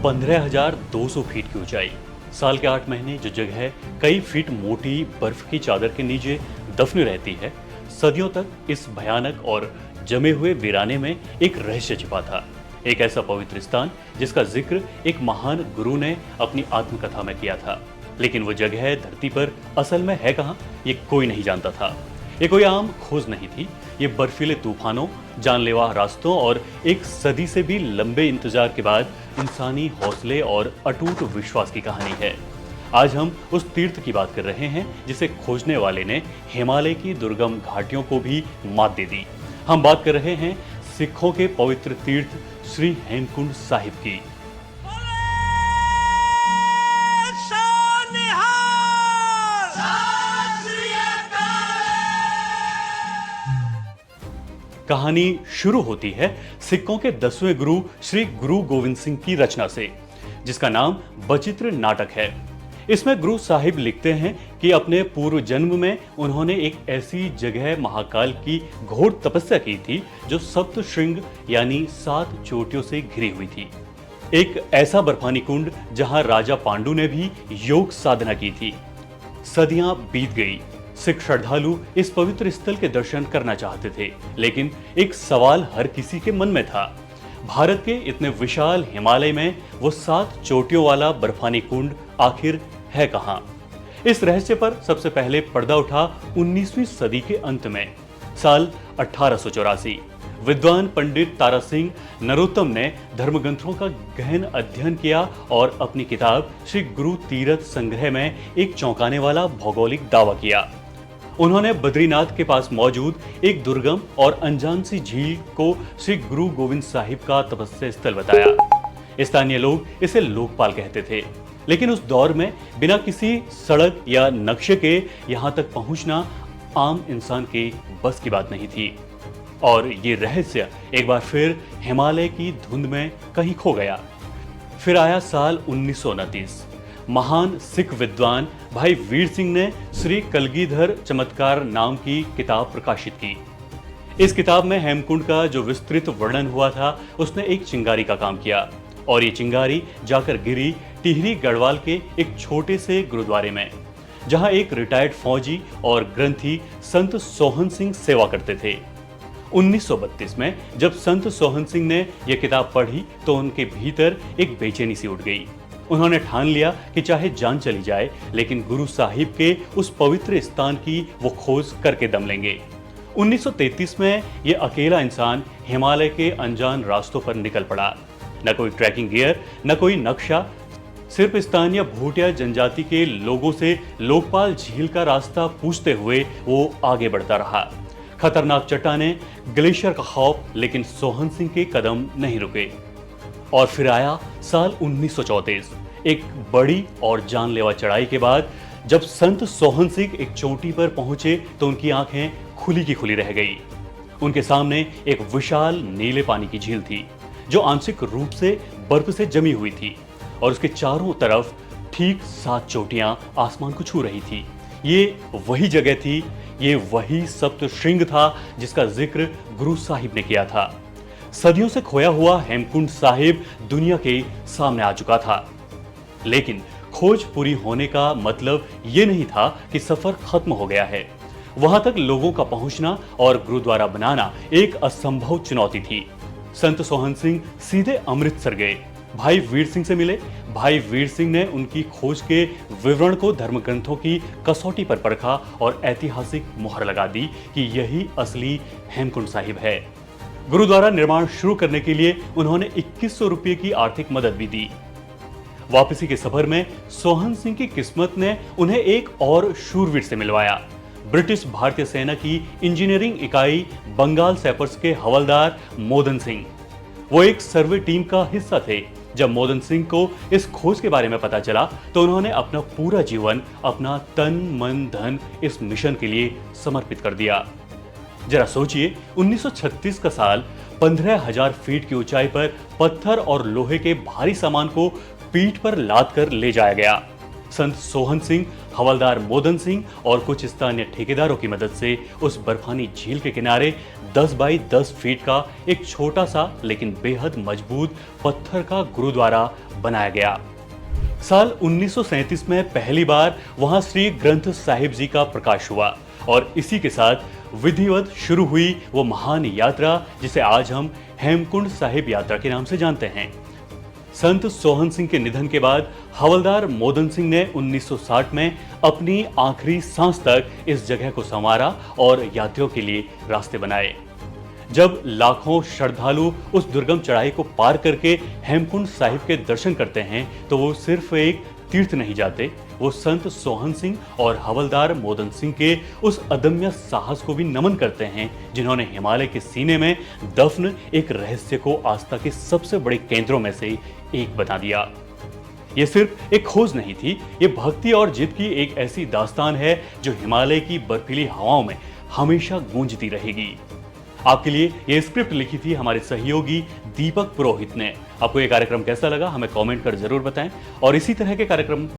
15,200 feet की ऊंचाई, साल के 8 महीने जो जगह कई फीट मोटी बर्फ की चादर के नीचे दफनी रहती है, सदियों तक इस भयानक और जमे हुए वीराने में एक रहस्य छिपा था। एक ऐसा पवित्र स्थान जिसका जिक्र एक महान गुरु ने अपनी आत्मकथा में किया था, लेकिन वो जगह धरती पर असल में है कहां, ये कोई नहीं जानता था। ये कोई आम खोज नहीं थी, ये बर्फीले तूफानों, जानलेवा रास्तों और एक सदी से भी लंबे इंतजार के बाद इंसानी हौसले और अटूट विश्वास की कहानी है। आज हम उस तीर्थ की बात कर रहे हैं जिसे खोजने वाले ने हिमालय की दुर्गम घाटियों को भी मात दे दी। हम बात कर रहे हैं सिखों के पवित्र तीर्थ श्री हेमकुंड साहिब की। कहानी शुरू होती है सिखों के 10वें गुरु श्री गुरु गोविंद सिंह की रचना से, जिसका नाम बचित्र नाटक है। इसमें गुरु साहिब लिखते हैं कि अपने पूर्व जन्म में उन्होंने एक ऐसी जगह महाकाल की घोर तपस्या की थी जो सप्त श्रृंग यानी 7 चोटियों से घिरी हुई थी। एक ऐसा बर्फानी कुंड जहां राजा पांडु ने भी योग साधना की थी। सदियां बीत गई, सिख श्रद्धालु इस पवित्र स्थल के दर्शन करना चाहते थे, लेकिन एक सवाल हर किसी के मन में था। भारत के इतने विशाल हिमालय में वो 7 चोटियों वाला बर्फानी कुंड आखिर है कहां? इस रहस्य पर सबसे पहले पर्दा उठा 19वीं सदी के अंत में। साल 1884 विद्वान पंडित तारा सिंह नरोत्तम ने धर्मग्रंथों का गहन अध्ययन किया और अपनी किताब श्री गुरु तीरथ संग्रह में एक चौंकाने वाला भौगोलिक दावा किया। उन्होंने बद्रीनाथ के पास मौजूद एक दुर्गम और अनजान सी झील को श्री गुरु गोविंद साहिब का तपस्या स्थल बताया। स्थानीय लोग इसे लोकपाल कहते थे, लेकिन उस दौर में बिना किसी सड़क या नक्शे के यहां तक पहुंचना आम इंसान के बस की बात नहीं थी। और ये रहस्य एक बार फिर हिमालय की धुंध में कहीं खो गया। फिर आया साल 1929। महान सिख विद्वान भाई वीर सिंह ने श्री कलगीधर चमत्कार नाम की किताब प्रकाशित की। इस किताब में हेमकुंड का जो विस्तृत वर्णन हुआ था, उसने एक चिंगारी का काम किया और ये चिंगारी जाकर गिरी टिहरी गढ़वाल के एक छोटे से गुरुद्वारे में, जहां एक रिटायर्ड फौजी और ग्रंथी संत सोहन सिंह सेवा करते थे। 1932 में जब संत सोहन सिंह ने यह किताब पढ़ी तो उनके भीतर एक बेचैनी सी उठ गई। उन्होंने ठान लिया कि चाहे जान चली जाए, लेकिन गुरु साहिब के उस पवित्र स्थान की वो खोज करके दम लेंगे। 1933 में यह अकेला इंसान हिमालय के अनजान रास्तों पर निकल पड़ा। न कोई ट्रैकिंग गियर, न कोई नक्शा, सिर्फ स्थानीय भूटिया जनजाति के लोगों से लोकपाल झील का रास्ता पूछते हुए वो आगे बढ़ता रहा। खतरनाक चट्टानें, ग्लेशियर का खौफ, लेकिन सोहन सिंह के कदम नहीं रुके। और फिर आया साल 1934। एक बड़ी और जानलेवा चढ़ाई के बाद जब संत सोहन सिंह एक चोटी पर पहुंचे तो उनकी आंखें खुली की खुली रह गई। उनके सामने एक विशाल नीले पानी की झील थी जो आंशिक रूप से बर्फ से जमी हुई थी और उसके चारों तरफ ठीक 7 चोटियां आसमान को छू रही थी। ये वही जगह थी, ये वही सप्त श्रृंग था जिसका जिक्र गुरु साहिब ने किया था। सदियों से खोया हुआ हेमकुंड साहिब दुनिया के सामने आ चुका था, लेकिन खोज पूरी होने का मतलब ये नहीं था कि सफर खत्म हो गया है। वहां तक लोगों का पहुंचना और गुरुद्वारा बनाना एक असंभव चुनौती थी। संत सोहन सिंह सीधे अमृतसर गए, भाई वीर सिंह से मिले। भाई वीर सिंह ने उनकी खोज के विवरण को धर्मग्रंथों की कसौटी पर परखा और ऐतिहासिक मुहर लगा दी कि यही असली हेमकुंड साहिब है। गुरुद्वारा निर्माण शुरू करने के लिए उन्होंने 2100 रुपये की आर्थिक मदद भी दी। वापसी के सफर में सोहन सिंह की किस्मत ने उन्हें एक और शूरवीर से मिलवाया, ब्रिटिश भारतीय सेना की इंजीनियरिंग इकाई बंगाल सैपर्स के हवलदार मोदन सिंह। वो एक सर्वे टीम का हिस्सा थे। जब मोदन सिंह को इस खोज के बारे में पता चला तो उन्होंने अपना पूरा जीवन, अपना तन मन धन इस मिशन के लिए समर्पित कर दिया। जरा सोचिए, 1936 का साल, 15,000 फीट की ऊंचाई पर पत्थर और लोहे के भारी सामान को पीठ पर लाद कर ले जाया गया। संत सोहन सिंह, हवलदार मोदन सिंह और कुछ स्थानीय ठेकेदारों की मदद से उस बर्फानी झील के किनारे 10 बाई 10 फीट का एक छोटा सा लेकिन बेहद मजबूत पत्थर का गुरुद्वारा बनाया गया। साल 1937 में पहली बार वहां श्री ग्रंथ साहिब जी का प्रकाश हुआ और इसी के साथ विधिवत शुरू हुई वो महान यात्रा जिसे आज हम हेमकुंड साहिब यात्रा के नाम से जानते हैं। संत सोहन सिंह के निधन के बाद हवलदार मोदन सिंह ने 1960 में अपनी आखिरी सांस तक इस जगह को संवारा और यात्रियों के लिए रास्ते बनाए। जब लाखों श्रद्धालु उस दुर्गम चढ़ाई को पार करके हेमकुंड साहिब के दर्शन करते हैं तो वो सिर्फ एक तीर्थ नहीं जाते, वो संत सोहन सिंह और हवलदार मोदन सिंह के उस अदम्य साहस को भी नमन करते हैं जिन्होंने हिमालय के सीने में दफन एक रहस्य को आस्था के सबसे बड़े केंद्रों में से एक बना दिया। ये सिर्फ एक खोज नहीं थी, ये भक्ति और जिद की एक ऐसी दास्तान है जो हिमालय की बर्फीली हवाओं में हमेशा गूंजती रहेगी। आपके लिए ये स्क्रिप्ट लिखी थी हमारे सहयोगी दीपक पुरोहित ने। आपको ये कार्यक्रम कैसा लगा हमें कमेंट कर जरूर बताएं और इसी तरह के कार्यक्रम